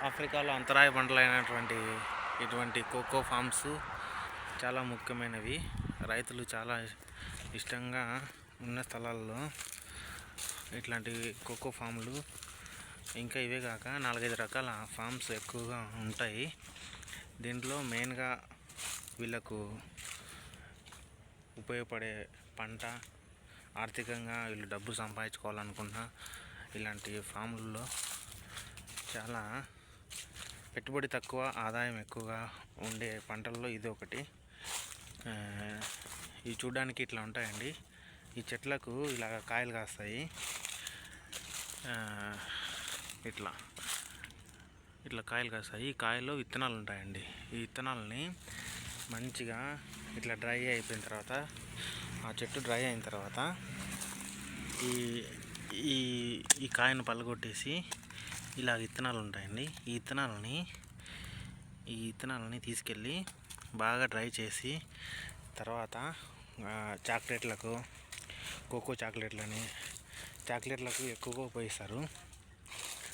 ఆఫ్రికాలో అంతరాయ పంటలైనటువంటి ఇటువంటి కోకో ఫామ్స్ చాలా ముఖ్యమైనవి. రైతులు చాలా ఇష్టంగా ఉన్న స్థలాల్లో ఇట్లాంటి కోకో ఫామ్లు, ఇంకా ఇవే కాక 4-5 రకాల ఫామ్స్ ఎక్కువగా ఉంటాయి. దీంట్లో మెయిన్గా వీళ్ళకు ఉపయోగపడే పంట, ఆర్థికంగా వీళ్ళు డబ్బు సంపాదించుకోవాలనుకున్న ఇలాంటి ఫామ్లలో చాలా పెట్టుబడి తక్కువ, ఆదాయం ఎక్కువగా ఉండే పంటల్లో ఇది ఒకటి. ఇవి చూడడానికి ఇట్లా ఉంటాయండి. ఈ చెట్లకు ఇలా కాయలు కాస్తాయి. ఇట్లా ఇట్లా కాయలు కాస్తాయి. ఈ కాయల్లో విత్తనాలు ఉంటాయండి. ఈ విత్తనాలని మంచిగా ఇట్లా డ్రై అయిపోయిన తర్వాత, ఆ చెట్టు డ్రై అయిన తర్వాత ఈ ఈ ఈ కాయను పలగొట్టేసి ఇలా విత్తనాలు ఉంటాయండి. ఈ విత్తనాలని తీసుకెళ్ళి బాగా డ్రై చేసి తర్వాత చాక్లెట్లకు, కోకో చాక్లెట్లకు ఎక్కువగా ఉపయోగిస్తారు.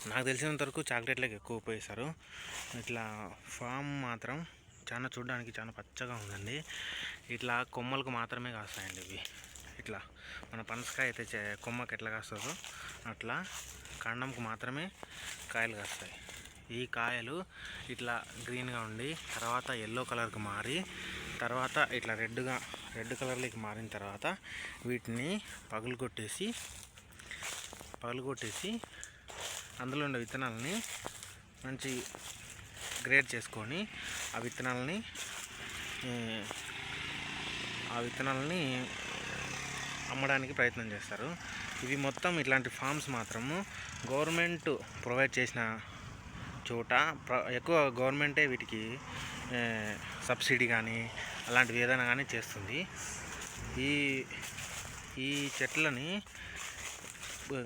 నాకు తెలిసినంత వరకు చాక్లెట్లకు ఎక్కువ ఉపయోగిస్తారు. ఇట్లా ఫామ్ మాత్రం చూడడానికి చాలా పచ్చగా ఉందండి. ఇట్లా కొమ్మలకు మాత్రమే కాస్తాయండి ఇవి. ఇట్లా మన పనసకాయ అయితే కొమ్మకి ఎట్లా కాస్తుందో అట్లా కాండంకు మాత్రమే కాయలు కాస్తాయి. ఈ కాయలు ఇట్లా గ్రీన్గా ఉండి తర్వాత ఎల్లో కలర్కి మారి తర్వాత ఇట్లా రెడ్ కలర్లోకి మారిన తర్వాత వీటిని పగలగొట్టేసి అందులో ఉండే విత్తనాలని మంచి గ్రేడ్ చేసుకొని ఆ విత్తనాలని అమ్మడానికి ప్రయత్నం చేస్తారు. ఇవి మొత్తం ఇట్లాంటి ఫామ్స్ మాత్రము గవర్నమెంట్ ప్రొవైడ్ చేసిన చోట ఎక్కువ గవర్నమెంటే వీటికి సబ్సిడీ కానీ అలాంటివి ఏదైనా కానీ చేస్తుంది. ఈ చెట్లని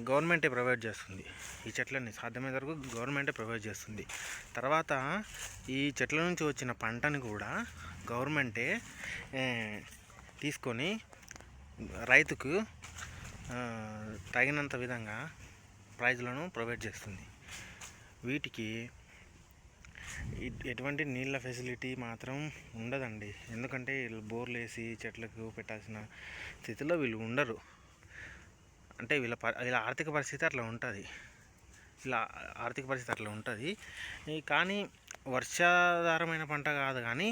గవర్నమెంటే ప్రొవైడ్ చేస్తుంది. ఈ చెట్లని సాధ్యమైన వరకు గవర్నమెంటే ప్రొవైడ్ చేస్తుంది. తర్వాత ఈ చెట్ల నుంచి వచ్చిన పంటని కూడా గవర్నమెంటే తీసుకొని రైతుకు తగినంత విధంగా ప్రైజ్లను ప్రొవైడ్ చేస్తుంది. వీటికి ఎటువంటి నీళ్ళ ఫెసిలిటీ మాత్రం ఉండదండి. ఎందుకంటే వీళ్ళు బోర్లు వేసి చెట్లకు పెట్టాల్సిన స్థితిలో వీళ్ళు ఉండరు. అంటే వీళ్ళ ఆర్థిక పరిస్థితి అట్లా ఉంటుంది. కానీ వర్షాధారమైన పంట కాదు, కానీ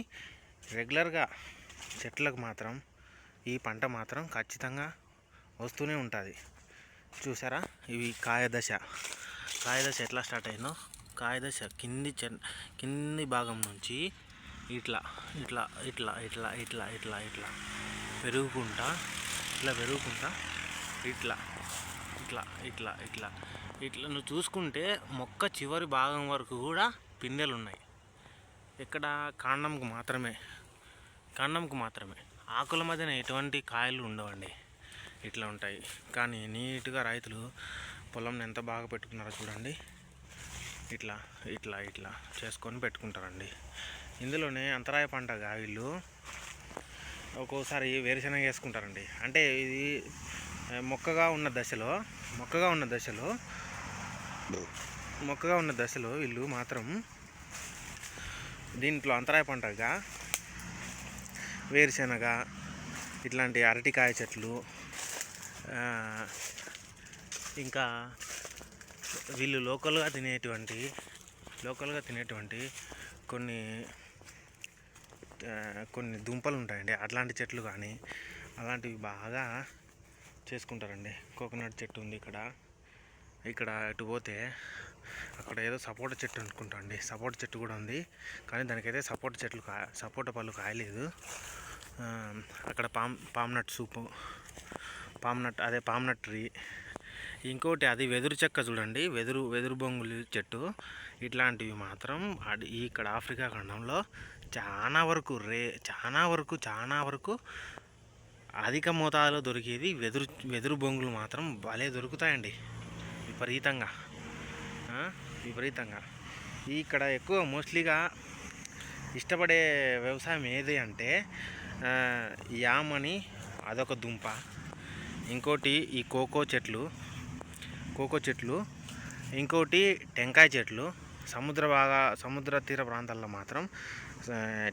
రెగ్యులర్గా చెట్లకు మాత్రం ఈ పంట మాత్రం ఖచ్చితంగా వస్తూనే ఉంటుంది. చూసారా, ఇవి కాయదశ ఎట్లా స్టార్ట్ అయిందో. కాయదశ కింది భాగం నుంచి ఇట్లా ఇట్లా ఇట్లా ఇట్లా ఇట్లా ఇట్లా ఇట్లా పెరుగుకుంటా ఇట్లా ఇట్లా ఇట్లా ఇట్లా ఇట్లా నువ్వు చూసుకుంటే మొక్క చివరి భాగం వరకు కూడా పిందెలు ఉన్నాయి. ఇక్కడ కాండంకు మాత్రమే ఆకుల మధ్యన ఎటువంటి కాయలు ఉండవండి. ఇట్లా ఉంటాయి. కానీ నీట్గా రైతులు పొలం ఎంత బాగా పెట్టుకున్నారో చూడండి. ఇట్లా ఇట్లా ఇట్లా చేసుకొని పెట్టుకుంటారండి. ఇందులోనే అంతరాయ పంటగా వీళ్ళు ఒక్కోసారి వేరుశనగ వేసుకుంటారండి. అంటే ఇది మొక్కగా ఉన్న దశలో వీళ్ళు మాత్రం దీంట్లో అంతరాయ పంటగా వేరుశనగ, ఇట్లాంటి అరటికాయ చెట్లు, ఇంకా వీళ్ళు లోకల్గా తినేటువంటి కొన్ని దుంపలు ఉంటాయండి. అట్లాంటి చెట్లు కానీ అలాంటివి బాగా చేసుకుంటారండి. కోకోనట్ చెట్టు ఉంది ఇక్కడ ఇటు పోతే అక్కడ ఏదో సపోటా చెట్టు అనుకుంటా అండి. సపోటా చెట్టు కూడా ఉంది, కానీ దానికైతే సపోటా పళ్ళు కాయలేదు. అక్కడ పామ్నట్ ట్రీ. ఇంకోటి అది వెదురు చెక్క చూడండి, వెదురు బొంగులు చెట్టు. ఇట్లాంటివి మాత్రం ఇక్కడ ఆఫ్రికా ఖండంలో చాలా వరకు అధిక మోతాదులో దొరికేది వెదురు బొంగులు మాత్రం భలే దొరుకుతాయండి, విపరీతంగా. ఇక్కడ ఎక్కువ మోస్ట్లీగా ఇష్టపడే వ్యవసాయం ఏది అంటే యామ్ అని, అదొక దుంప. ఇంకోటి ఈ కోకో చెట్లు, ఇంకోటి టెంకాయ చెట్లు, సముద్ర తీర ప్రాంతాల్లో మాత్రం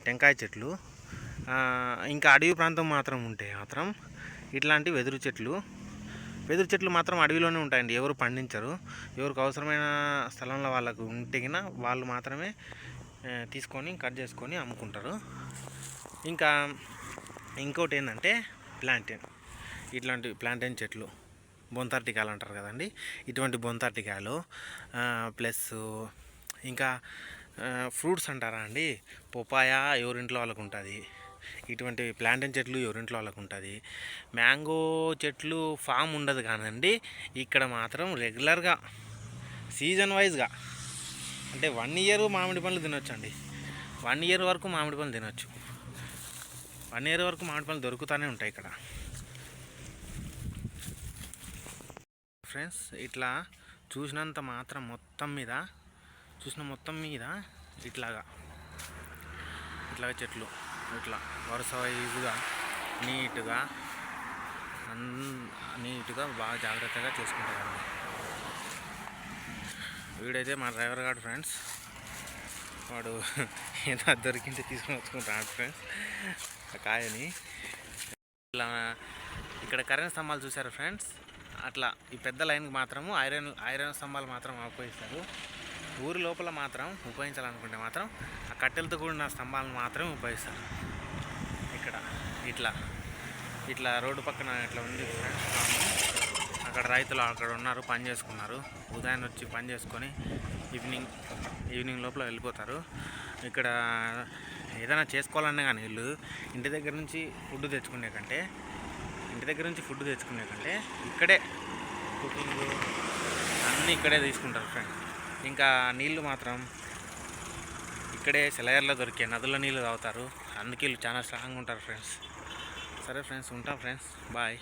టెంకాయ చెట్లు, ఇంకా అడవి ప్రాంతం మాత్రం ఉంటే మాత్రం ఇట్లాంటి వెదురు చెట్లు మాత్రం అడవిలోనే ఉంటాయండి. ఎవరు పండించరు. ఎవరికి అవసరమైన స్థలంలో వాళ్ళకు ఉంటే వాళ్ళు మాత్రమే తీసుకొని కట్ చేసుకొని అమ్ముకుంటారు. ఇంకా ఇంకోటి ఏంటంటే ఇట్లాంటి ప్లాంటైన్ చెట్లు, బొంతార్టికాయలు అంటారు కదండి. ఇటువంటి బొంతార్టికాయలు ప్లస్ ఇంకా ఫ్రూట్స్ అంటారా అండి, పొపాయ ఎవరింట్లో వాళ్ళకు ఉంటుంది. ఇటువంటి ప్లాంటైన్ చెట్లు ఎవరింట్లో వాళ్ళకు ఉంటుంది. మ్యాంగో చెట్లు ఫామ్ ఉండదు కానండి, ఇక్కడ మాత్రం రెగ్యులర్గా సీజన్ వైజ్గా అంటే 1 ఇయర్ మామిడి పండ్లు తినొచ్చు అండి. 1 ఇయర్ వరకు మామిడి పండ్లు తినొచ్చు. 1 ఇయర్ వరకు మామిడి పండ్లు దొరుకుతూనే ఉంటాయి ఇక్కడ. ఫ్రెండ్స్ ఇట్లా చూసిన మొత్తం మీద ఇట్లాగా చెట్లు ఇట్లా వరుస వైజుగా నీట్గా బాగా జాగ్రత్తగా చూసుకుంటారండి. వీడైతే మా డ్రైవర్ గారు ఫ్రెండ్స్, వాడు ఏదో దొరికింది తీసుకుని వచ్చుకుంటాడు ఫ్రెండ్స్ ఆ కాయని. ఇట్లా ఇక్కడ కరెంట్ స్తంభాలు చూసారు ఫ్రెండ్స్. అట్లా ఈ పెద్ద లైన్కి మాత్రము ఐరన్ స్తంభాలు మాత్రం ఉపయోగిస్తారు. ఊరి లోపల మాత్రం ఉపయోగించాలనుకుంటే మాత్రం ఆ కట్టెలతో కూడిన స్తంభాలను మాత్రమే ఉపయోగిస్తారు. ఇక్కడ ఇట్లా రోడ్డు పక్కన ఇట్లా ఉంది ఫ్రెండ్స్. అక్కడ రైతులు అక్కడ ఉన్నారు, పని చేసుకున్నారు. ఉదయం వచ్చి పని చేసుకొని ఈవినింగ్ లోపల వెళ్ళిపోతారు. ఇక్కడ ఏదైనా చేసుకోవాలన్నా కానీ వీళ్ళు ఇంటి దగ్గర నుంచి ఫుడ్ తెచ్చుకునే కంటే ఇక్కడే కుకింగ్ అన్నీ ఇక్కడే తీసుకుంటారు ఫ్రెండ్స్. ఇంకా నీళ్ళు మాత్రం ఇక్కడే సెలయర్లో దొరికే నదుల నీళ్ళు తాగుతారు. అందుకే వీళ్ళు చాలా స్ట్రాంగ్గా ఉంటారు ఫ్రెండ్స్. సరే ఫ్రెండ్స్, ఉంటాం ఫ్రెండ్స్, బాయ్.